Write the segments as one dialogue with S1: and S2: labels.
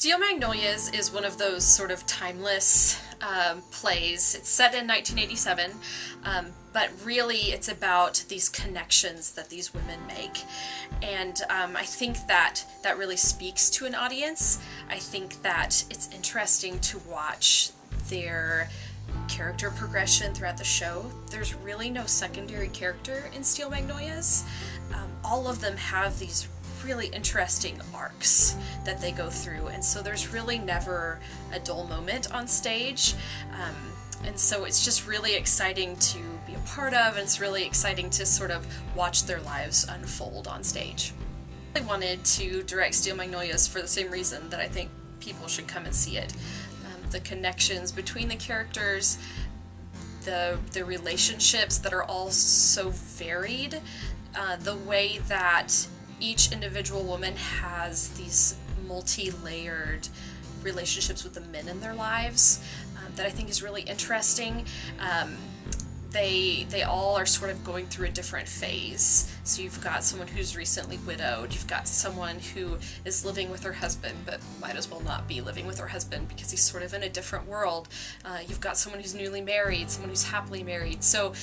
S1: Steel Magnolias is one of those sort of timeless plays. It's set in 1987, but really it's about these connections that these women make. And I think that really speaks to an audience. I think that it's interesting to watch their character progression throughout the show. There's really no secondary character in Steel Magnolias. All of them have these really interesting arcs that they go through, and so there's really never a dull moment on stage, and so it's just really exciting to be a part of, and it's really exciting to sort of watch their lives unfold on stage. I wanted to direct Steel Magnolias for the same reason that I think people should come and see it. The connections between the characters, the relationships that are all so varied, the way that each individual woman has these multi-layered relationships with the men in their lives that I think is really interesting. They all are sort of going through a different phase. So you've got someone who's recently widowed, you've got someone who is living with her husband but might as well not be living with her husband because he's sort of in a different world. You've got someone who's newly married, someone who's happily married. So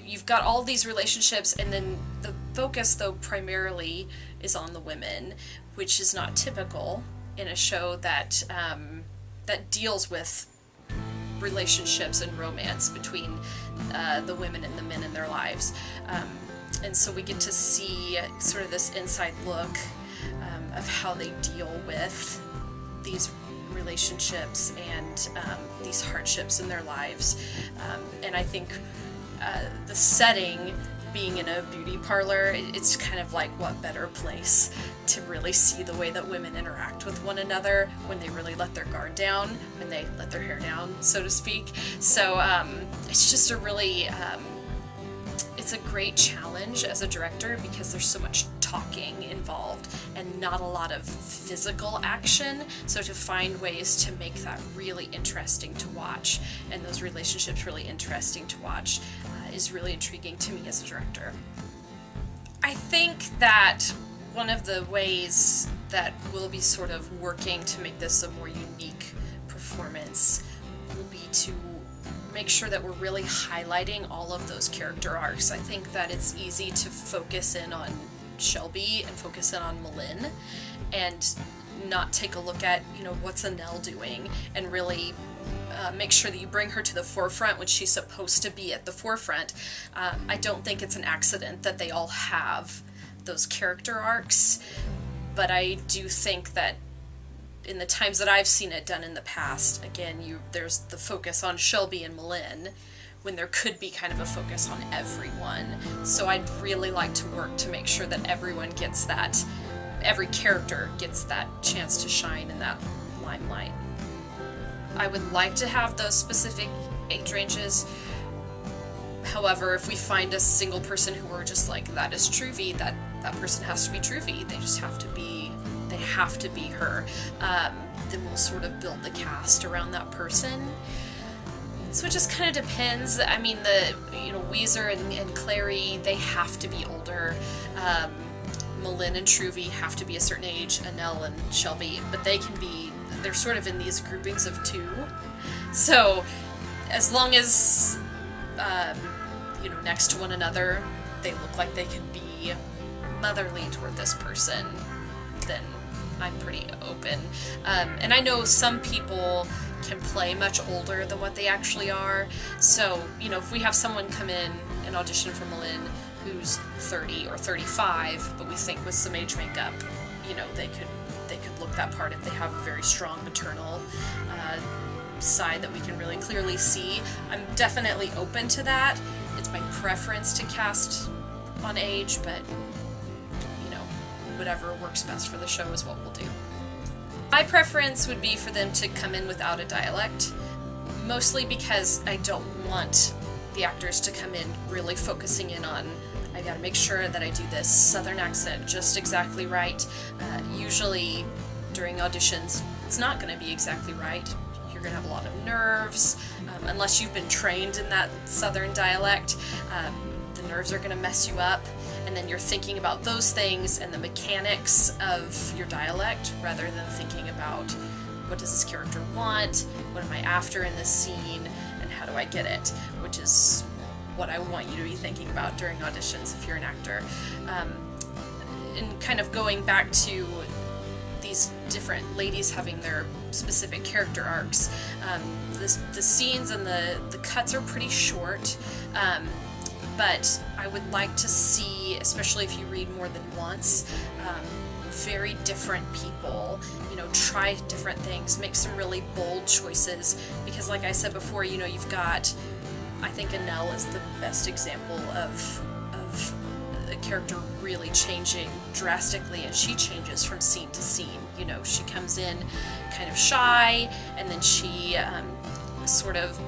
S1: you've got all these relationships, and then the focus, though, primarily is on the women, which is not typical in a show that that deals with relationships and romance between the women and the men in their lives. And so we get to see sort of this inside look of how they deal with these relationships and these hardships in their lives. And I think the setting, being in a beauty parlor, it's kind of like, what better place to really see the way that women interact with one another when they really let their guard down, when they let their hair down, so to speak. So it's just a really, it's a great challenge as a director because there's so much talking involved and not a lot of physical action. So to find ways to make that really interesting to watch and those relationships really interesting to watch is really intriguing to me as a director. I think that one of the ways that we'll be sort of working to make this a more unique performance will be to make sure that we're really highlighting all of those character arcs. I think that it's easy to focus in on Shelby and focus in on Malin and not take a look at, what's Annelle doing, and really make sure that you bring her to the forefront when she's supposed to be at the forefront. I don't think it's an accident that they all have those character arcs, but I do think that in the times that I've seen it done in the past, again, there's the focus on Shelby and Malin when there could be kind of a focus on everyone. So I'd really like to work to make sure that everyone gets that, every character gets that chance to shine in that limelight. I would like to have those specific age ranges. However, if we find a single person who we're just like, that is Truvy, that person has to be Truvy, they have to be her, then we'll sort of build the cast around that person. So it just kind of depends. I mean, Weezer and Clary, they have to be older. Malin and Truvy have to be a certain age, Annelle and Shelby, but they're sort of in these groupings of two. So as long as, next to one another, they look like they can be motherly toward this person, then I'm pretty open. And I know some people can play much older than what they actually are. So, if we have someone come in and audition for Malin who's 30 or 35, but we think with some age makeup, they could look that part if they have a very strong maternal side that we can really clearly see. I'm definitely open to that. It's my preference to cast on age, but whatever works best for the show is what we'll do. My preference would be for them to come in without a dialect, mostly because I don't want the actors to come in really focusing in on, I gotta make sure that I do this southern accent just exactly right. Usually during auditions, it's not gonna be exactly right. You're gonna have a lot of nerves, unless you've been trained in that southern dialect. The nerves are gonna mess you up. and then you're thinking about those things and the mechanics of your dialect rather than thinking about what does this character want, what am I after in this scene, and how do I get it, which is what I want you to be thinking about during auditions if you're an actor. And kind of going back to these different ladies having their specific character arcs, the scenes and the cuts are pretty short, but I would like to see, especially if you read more than once, very different people, try different things, make some really bold choices, because like I said before, you've got, I think Annelle is the best example of a character really changing drastically, and she changes from scene to scene. She comes in kind of shy, and then she sort of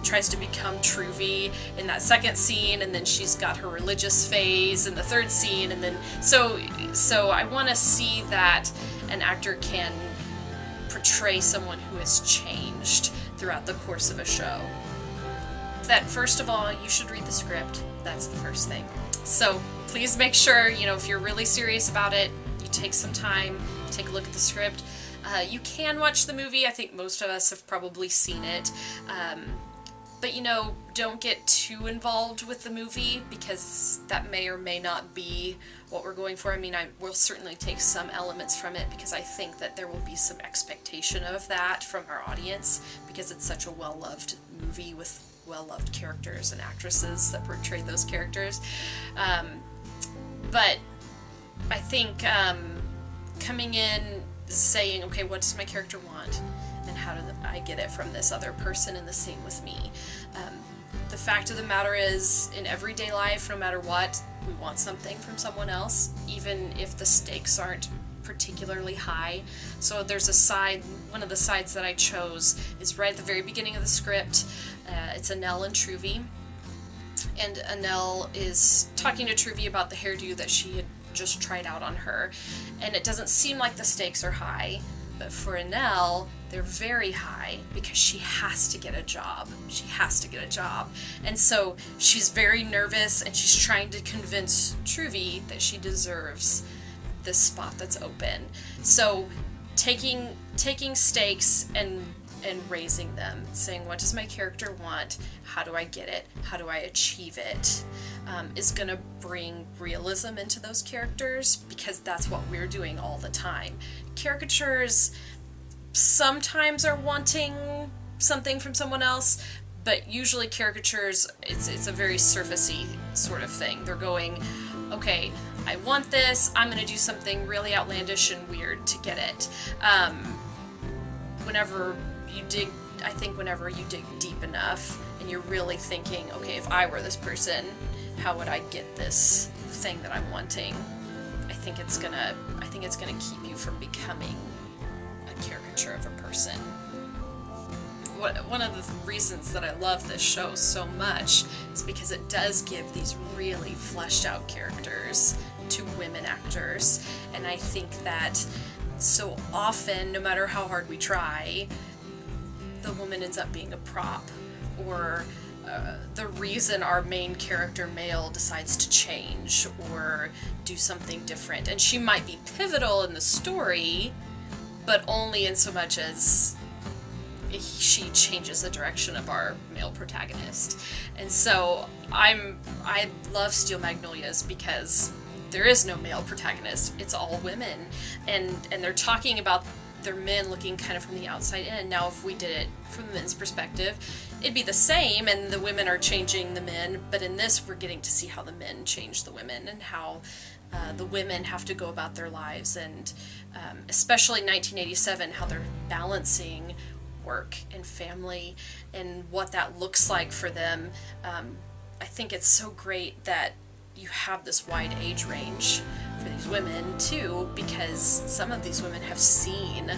S1: tries to become Truvy in that second scene, and then she's got her religious phase in the third scene, and then so I want to see that an actor can portray someone who has changed throughout the course of a show. That first of all, you should read the script. That's the first thing. So please make sure, if you're really serious about it, you take some time, take a look at the script. You can watch the movie. I think most of us have probably seen it. But don't get too involved with the movie, because that may or may not be what we're going for. I mean, I will certainly take some elements from it, because I think that there will be some expectation of that from our audience, because it's such a well-loved movie with well-loved characters and actresses that portray those characters. But I think coming in saying, okay, what does my character want? And how do I get it from this other person, and the same with me. The fact of the matter is, in everyday life, no matter what, we want something from someone else, even if the stakes aren't particularly high. So there's a side, one of the sides that I chose is right at the very beginning of the script. It's Annelle and Truvy. And Annelle is talking to Truvy about the hairdo that she had just tried out on her. And it doesn't seem like the stakes are high, but for Annelle, they're very high, because she has to get a job. She has to get a job. And so she's very nervous, and she's trying to convince Truvy that she deserves this spot that's open. So taking stakes and raising them, saying, what does my character want? How do I get it? How do I achieve it? Is going to bring realism into those characters, because that's what we're doing all the time. Caricatures sometimes are wanting something from someone else, but usually caricatures, it's a very surfacey sort of thing. They're going, okay, I want this, I'm going to do something really outlandish and weird to get it. Whenever you dig deep enough and you're really thinking, okay, if I were this person, how would I get this thing that I'm wanting? I think it's gonna keep you from becoming a caricature of a person. One of the reasons that I love this show so much is because it does give these really fleshed out characters to women actors, and I think that so often, no matter how hard we try, the woman ends up being a prop, or the reason our main character male decides to change or do something different. And she might be pivotal in the story, but only in so much as she changes the direction of our male protagonist. And so I love Steel Magnolias because there is no male protagonist. It's all women, and they're talking about their men looking kind of from the outside in. Now, if we did it from the men's perspective, it'd be the same, and the women are changing the men, but in this, we're getting to see how the men change the women, and how the women have to go about their lives, and especially in 1987, how they're balancing work and family, and what that looks like for them. I think it's so great that you have this wide age range for these women too, because some of these women have seen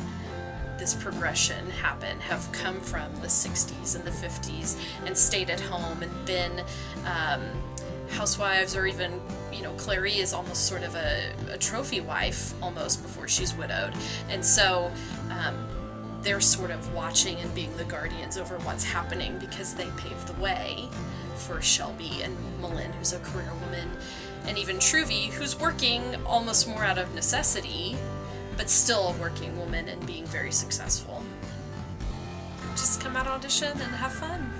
S1: this progression happen, have come from the 60s and the 50s and stayed at home and been housewives, or even, Clary is almost sort of a trophy wife almost before she's widowed. And so they're sort of watching and being the guardians over what's happening, because they paved the way for Shelby and Malin, who's a career woman. and even Truvy, who's working almost more out of necessity, but still a working woman and being very successful. Just come out, audition, and have fun.